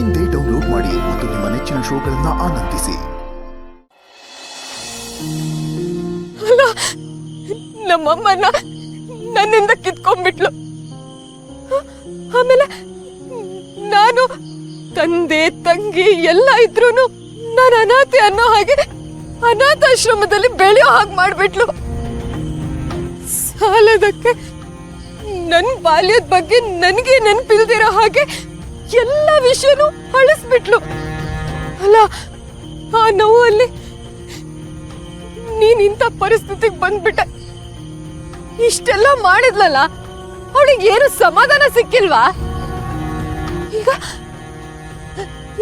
ಇಂದೇ ಡೌನ್ಲೋಡ್ ಮಾಡಿ ಮತ್ತು ನಿಮ್ಮ ನೆಚ್ಚಿನ ಶೋಗಳನ್ನ ಆನಂದಿಸಿ. ಅಲ್ಲ, ನಮ್ಮಮ್ಮನ ನನ್ನಿಂದ ಕಿತ್ಕೊಂಡ್ಬಿಟ್ಲು. ಆಮೇಲೆ ನಾನು ತಂದೆ ತಂಗಿ ಎಲ್ಲ ಇದ್ರೂನು ನಾನು ಅನಾಥೆ ಅನ್ನೋ ಹಾಗೆ ಅನಾಥಾಶ್ರಮದಲ್ಲಿ ಬೆಳೆಯೋ ಹಾಗೆ ಮಾಡ್ಬಿಟ್ಲು. ಸಾಲದಕ್ಕೆ ನನ್ ಬಾಲ್ಯದ ಬಗ್ಗೆ ನನಗೆ ನೆನಪಿಲ್ದಿರೋ ಹಾಗೆ ಎಲ್ಲ ವಿಷಯನೂ ಅಳಿಸ್ಬಿಟ್ಲು. ಅಲ್ಲ, ಆ ನೋವಲ್ಲಿ ನೀನ್ ಇಂಥ ಪರಿಸ್ಥಿತಿಗೆ ಬಂದ್ಬಿಟ್ಟೆ. ಇಷ್ಟೆಲ್ಲ ಮಾಡಿದ್ಲಲ್ಲ, ಅವಳಿಗೆ ಏನು ಸಮಾಧಾನ ಸಿಕ್ಕಿಲ್ವಾ? ಈಗ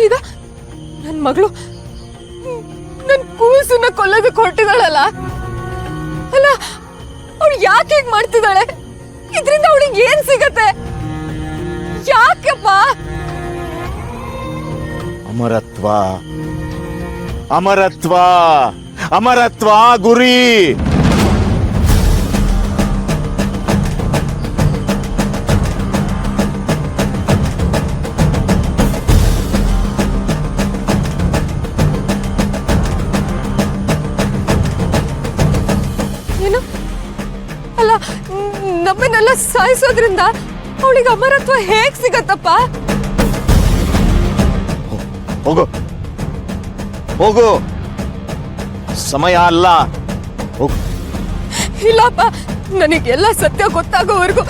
ಈಗ ನನ್ ಮಗಳು ನನ್ ಕೂಸನ್ನ ಕೊಲ್ಲೋದಕ್ಕೆ ಹೊರಟಿದಾಳಲ್ಲ. ಅಲ್ಲ, ಅವಳು ಯಾಕೆ ಹೀಗ್ ಮಾಡ್ತಿದ್ದಾಳೆ? ಇದ್ರಿಂದ ಅವಳಿಗೆ ಏನ್ ಸಿಗತ್ತೆ? ಯಾಕಪ್ಪ? ಅಮರತ್ವ ಅಮರತ್ವ ಅಮರತ್ವ ಗುರಿ. ಏನು? ಅಲ್ಲ, ನಮ್ಮನ್ನೆಲ್ಲ ಸಾಯಿಸೋದ್ರಿಂದ ಅವಳಿಗೆ ಅಮರತ್ವ ಹೇಗ್ ಸಿಗತ್ತಪ್ಪ? ಹೋಗು ಹೋಗು, ಸಮಯ ಅಲ್ಲ. ಹೋಗು. ಇಲ್ಲಪ್ಪ, ನನಗೆಲ್ಲ ಸತ್ಯ ಗೊತ್ತಾಗೋವರೆಗೂ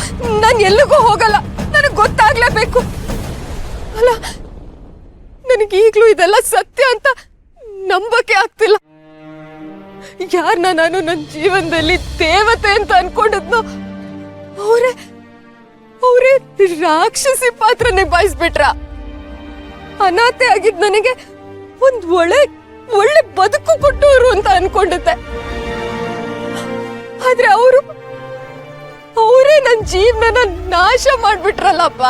ನಾನು ಎಲ್ಲಿಗೂ ಹೋಗಲ್ಲ. ನನಗೆ ಗೊತ್ತಾಗ್ಲೇಬೇಕು. ಅಲ್ಲ, ನನಗೀಗ್ಲೂ ಇದೆಲ್ಲ ಸತ್ಯ ಅಂತ ನಂಬಕ್ಕೆ ಆಗ್ತಿಲ್ಲ. ಯಾರನ್ನ ನಾನು ನನ್ನ ಜೀವನದಲ್ಲಿ ದೇವತೆ ಅಂತ ಅನ್ಕೊಂಡಿದ್ನೋ ಅವರೇ ರಾಕ್ಷಸಿ ಪಾತ್ರ ನಿಭಾಯಿಸ್ಬಿಟ್ರ. ಅನಾಥೆ ಆಗಿದ್ ನನಗೆ ಒಂದ್ ಒಳ್ಳೆ ಬದುಕು ಕೊಟ್ಟವರು ಅಂತ ಅನ್ಕೊಂಡಿದ್ದೆ. ಆದ್ರೆ ಅವರೇ ನನ್ನ ಜೀವನನ ನಾಶ ಮಾಡ್ಬಿಟ್ರಲ್ಲಪ್ಪ.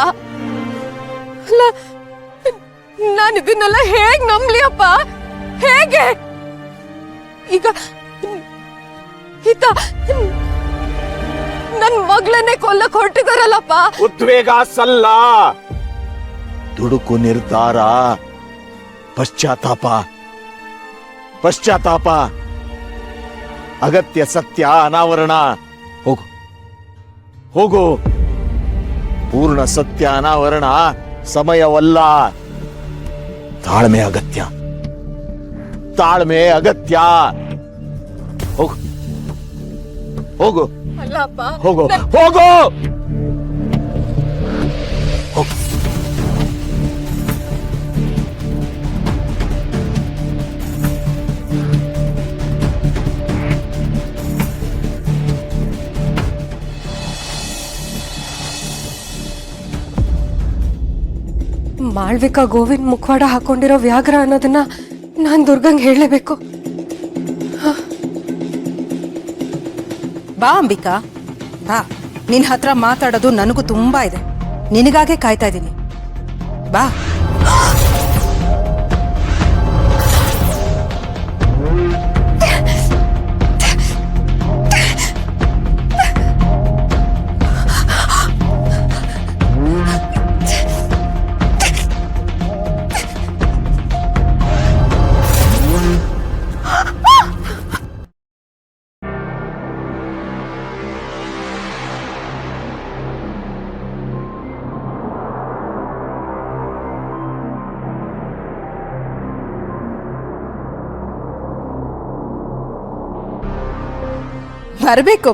ಅಲ್ಲ, ನಾನು ಇದನ್ನೆಲ್ಲ ಹೇಗ್ ನಂಬ್ಲಿ ಅಪ್ಪ? ಹೇಗೆ? ಈಗ ನನ್ ಮಗಳನ್ನೇ ಕೊಲ್ಲಕ್ ಹೊರಟಿದಾರಲ್ಲಪ್ಪ. ಉದ್ವೇಗ ಸಲ್ಲ, ದುಡುಕು ನಿರ್ಧಾರ, ಪಶ್ಚಾತ್ತಾಪ, ಅಗತ್ಯ ಸತ್ಯ ಅನಾವರಣ. ಹೋಗು ಹೋಗು. ಪೂರ್ಣ ಸತ್ಯ ಅನಾವರಣ ಸಮಯವಲ್ಲ. ತಾಳ್ಮೆ ಅಗತ್ಯ. ಹೋಗು ಹೋಗು ಅಲ್ಲಪ್ಪ, ಹೋಗು ಹೋಗು ಹೋಗು. ಮಾಳ್ವಿಕಾ ಗೋವಿಂದ್ ಮುಖವಾಡ ಹಾಕೊಂಡಿರೋ ವ್ಯಾಘ್ರ ಅನ್ನೋದನ್ನ ನಾನ್ ದುರ್ಗಂಗ್ ಹೇಳಲೇಬೇಕು. ಬಾ ಅಂಬಿಕಾ, ಬಾ. ನಿನ್ ಹತ್ರ ಮಾತಾಡೋದು ನನಗೂ ತುಂಬಾ ಇದೆ. ನಿನಗಾಗೆ ಕಾಯ್ತಾ ಇದ್ದೀನಿ. ಬಾ.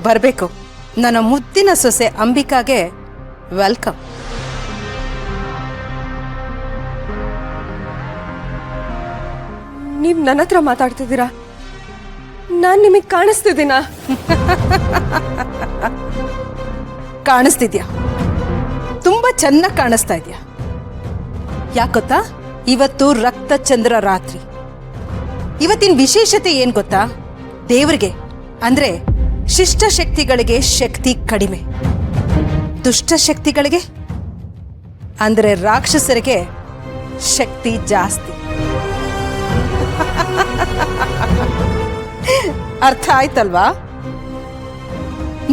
ಬರ್ಬೇಕು. ನನ್ನ ಮುದ್ದಿನ ಸೊಸೆ ಅಂಬಿಕಾಗೆ ವೆಲ್ಕಮ್. ನೀವ್ ನನ್ನ ಹತ್ರ ಮಾತಾಡ್ತಿದ್ದೀರಾ? ನಾನ್ ನಿಮಗ್ ಕಾಣಿಸ್ತಿದ್ದೀನಾ? ಕಾಣಿಸ್ತಿದ್ಯಾ? ತುಂಬಾ ಚೆನ್ನಾಗಿ ಕಾಣಿಸ್ತಾ ಇದ್ಯಾ. ಯಾಕೊತ್ತಾ? ಇವತ್ತು ರಕ್ತಚಂದ್ರ ರಾತ್ರಿ. ಇವತ್ತಿನ ವಿಶೇಷತೆ ಏನ್ ಗೊತ್ತಾ? ದೇವರಿಗೆ ಅಂದ್ರೆ ಶಿಷ್ಟ ಶಕ್ತಿಗಳಿಗೆ ಶಕ್ತಿ ಕಡಿಮೆ, ದುಷ್ಟ ಶಕ್ತಿಗಳಿಗೆ ಅಂದ್ರೆ ರಾಕ್ಷಸರಿಗೆ ಶಕ್ತಿ ಜಾಸ್ತಿ. ಅರ್ಥ ಆಯ್ತಲ್ವಾ?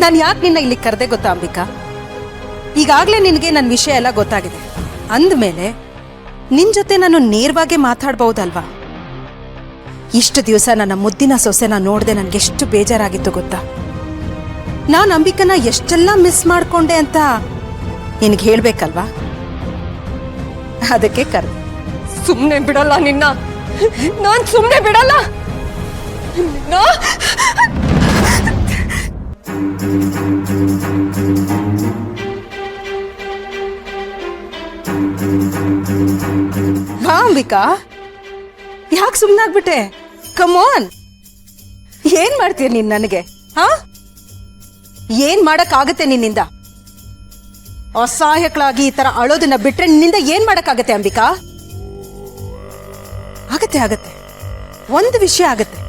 ನಾನು ಯಾಕೆ ನಿನ್ನ ಇಲ್ಲಿ ಕರೆದೆ ಗೊತ್ತಾ ಅಂಬಿಕಾ? ಈಗಾಗಲೇ ನಿನಗೆ ನನ್ನ ವಿಷಯ ಎಲ್ಲ ಗೊತ್ತಾಗಿದೆ. ಅಂದಮೇಲೆ ನಿನ್ ಜೊತೆ ನಾನು ನೇರವಾಗಿ ಮಾತಾಡ್ಬಹುದಲ್ವಾ? ಇಷ್ಟು ದಿವಸ ನನ್ನ ಮುದ್ದಿನ ಸೊಸೆನ ನೋಡ್ದೆ ನನ್ಗೆಷ್ಟು ಬೇಜಾರಾಗಿತ್ತು ಗೊತ್ತಾ? ನಾನು ಅಂಬಿಕನ ಎಷ್ಟೆಲ್ಲ ಮಿಸ್ ಮಾಡ್ಕೊಂಡೆ ಅಂತ ನಿನಗೆ ಹೇಳ್ಬೇಕಲ್ವಾ? ಅದಕ್ಕೆ ಕರೆದೆ. ಸುಮ್ನೆ ಬಿಡಲ್ಲ ನಿನ್ನ, ನಾನ್ ಸುಮ್ನೆ ಬಿಡಲ್ಲ ನಿನ್ನ. ಹಾ ಅಂಬಿಕಾ, ಯಾಕೆ ಸುಮ್ಮನಾಗ್ಬಿಟ್ಟೆ? ಕಮಾನ್, ಏನ್ ಮಾಡ್ತೀಯ ನೀನ್ ನನಗೆ? ಹಾ, ಏನ್ ಮಾಡಕ್ಕಾಗತ್ತೆ ನಿನ್ನಿಂದ? ಅಸಹಾಯಕಳಾಗಿ ಈ ತರ ಅಳೋದನ್ನ ಬಿಟ್ರೆ ನಿನ್ನಿಂದ ಏನ್ ಮಾಡಕ್ಕಾಗತ್ತೆ ಅಂಬಿಕಾ? ಆಗತ್ತೆ, ಒಂದು ವಿಷಯ ಆಗತ್ತೆ.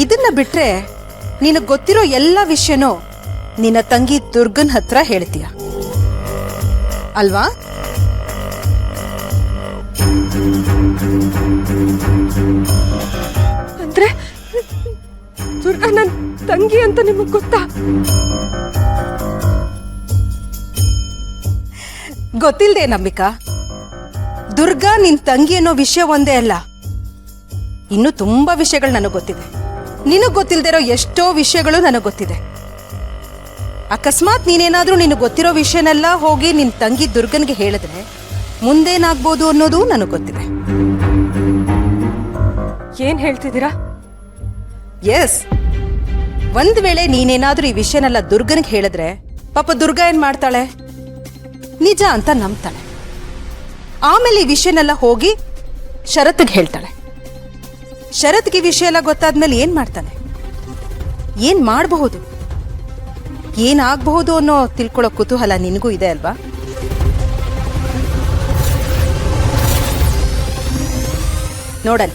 ಇದನ್ನ ಬಿಟ್ರೆ ನಿನಗ್ ಗೊತ್ತಿರೋ ಎಲ್ಲ ವಿಷಯನೂ ನಿನ್ನ ತಂಗಿ ದುರ್ಗನ್ ಹತ್ರ ಹೇಳ್ತೀಯ ಅಲ್ವಾ? ಅಂದ್ರೆ ದುರ್ಗಾ ನನ್ ತಂಗಿ ಅಂತ ನಿಮಗ್ ಗೊತ್ತಾ? ಗೊತ್ತಿಲ್ದೆ ನಂಬಿಕಾ, ದುರ್ಗಾ ನಿನ್ ತಂಗಿ ಅನ್ನೋ ವಿಷಯ ಒಂದೇ ಅಲ್ಲ, ಇನ್ನೂ ತುಂಬಾ ವಿಷಯಗಳು ನನಗ್ ಗೊತ್ತಿದೆ. ನಿನಗ್ ಗೊತ್ತಿಲ್ದಿರೋ ಎಷ್ಟೋ ವಿಷಯಗಳು ನನಗ್ ಗೊತ್ತಿದೆ. ಅಕಸ್ಮಾತ್ ನೀನೇನಾದ್ರೂ ನಿನಗ್ ಗೊತ್ತಿರೋ ವಿಷಯನೆಲ್ಲ ಹೋಗಿ ನಿನ್ ತಂಗಿ ದುರ್ಗನ್ಗೆ ಹೇಳಿದ್ರೆ ಮುಂದೇನಾಗ್ಬೋದು ಅನ್ನೋದು ನನಗ್ ಗೊತ್ತಿದೆ. ಏನ್ ಹೇಳ್ತಿದ್ದೀರಾ? ಎಸ್, ಒಂದ್ ವೇಳೆ ನೀನೇನಾದ್ರೂ ಈ ವಿಷಯನೆಲ್ಲ ದುರ್ಗನ್ಗೆ ಹೇಳಿದ್ರೆ ಪಾಪ ದುರ್ಗಾ ಏನ್ ಮಾಡ್ತಾಳೆ? ನಿಜ ಅಂತ ನಂಬ್ತಾಳೆ. ಆಮೇಲೆ ಈ ವಿಷಯನೆಲ್ಲ ಹೋಗಿ ಶರತ್ಗೆ ಹೇಳ್ತಾಳೆ. ಶರತ್ಗೆ ಈ ವಿಷಯ ಎಲ್ಲ ಗೊತ್ತಾದ್ಮೇಲೆ ಏನ್ ಮಾಡ್ತಾನೆ? ಏನ್ ಮಾಡಬಹುದು, ಏನಾಗಬಹುದು ಅನ್ನೋ ತಿಳ್ಕೊಳ್ಳೋ ಕುತೂಹಲ ನಿನಗೂ ಇದೆ ಅಲ್ವಾ? ನೋಡಲ್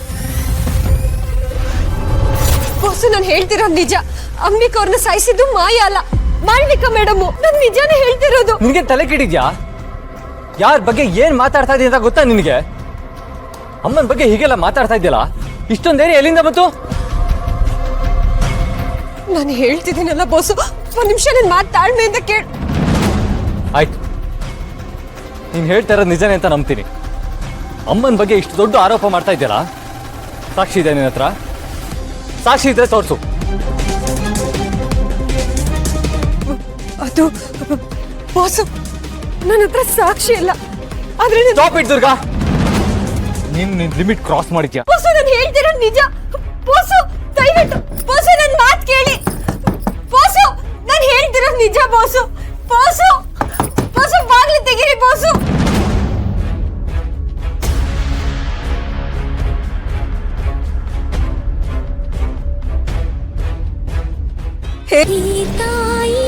ಬಾಸು, ನಾನು ಹೇಳ್ತಿರೋದು ನಿಜ. ಅಂಬಿಕಾ ಅವ್ರನ್ನ ಸಾಯಿಸಿದ್ದು ಮಾಯ ಅಲ್ಲ, ಮಾಳ್ವಿಕಾ ಮೇಡಮ್. ನಾನು ನಿಜಾನೇ ಹೇಳ್ತಿರೋದು. ನಿನಗೆ ತಲೆ ಕೆಡಿದ್ಯಾ? ಯಾರ ಬಗ್ಗೆ ಏನ್ ಮಾತಾಡ್ತಾ ಇದೀಯ ಅಂತ ಗೊತ್ತಾ ನಿನಗೆ? ಅಮ್ಮನ ಬಗ್ಗೆ ಹೀಗೆಲ್ಲ ಮಾತಾಡ್ತಾ ಇದೆಯಲ್ಲ, ಇಷ್ಟೊಂದು ಧೈರ್ಯ ಎಲ್ಲಿಂದ ಬಂತು? ನಾನು ಹೇಳ್ತಿದ್ದೀನಲ್ಲ ಬಾಸು, ಒಂದು ನಿಮಿಷ ನನ್ನ ಮಾತು ತಾಳ್ಮೆಯಿಂದ ಕೇಳ. ಆಯ್ತು, ನೀನ್ ಹೇಳ್ತಾ ಇರೋದು ನಿಜನೇ ಅಂತ ನಂಬ್ತೀನಿ. ಅಮ್ಮನ ಬಗ್ಗೆ ಇಷ್ಟು ದೊಡ್ಡ ಆರೋಪ ಮಾಡ್ತಾ ಇದೆಯಲ್ಲ, ಸಾಕ್ಷಿ ಇದೆ ನಿನ್ನ ಹತ್ರ? ಸಾಕ್ಷಿ ಇದ್ರೆ ತೋರ್ಸು. ಅದು ಬಾಸು, ನನ್ನ ಹತ್ರ ಸಾಕ್ಷಿ ಇಲ್ಲ. ಆದ್ರೆ ಸ್ಟಾಪ್ ಇಟ್ ದುರ್ಗಾ, ನೀನ್ ಲಿಮಿಟ್ ಕ್ರಾಸ್ ಮಾಡಿದ್ಯಾ. ಬಾಸು, ನಾನು ಹೇಳ್ತಿರೋದು ನಿಜ. ಬಾಸು ದಯವಿಟ್ಟು ಬಾಸು ನನ್ನ ಮಾತು ಕೇಳಿ. ಬಾಸು, ನಾನು ಹೇಳ್ತಿರೋದು ನಿಜ. ಬಾಸು ಬಾಸು ಬಾಸು, ಬಾಗ್ಲು ತೆಗೀರಿ ಬಾಸು. ಹೇ ತಾಯಿ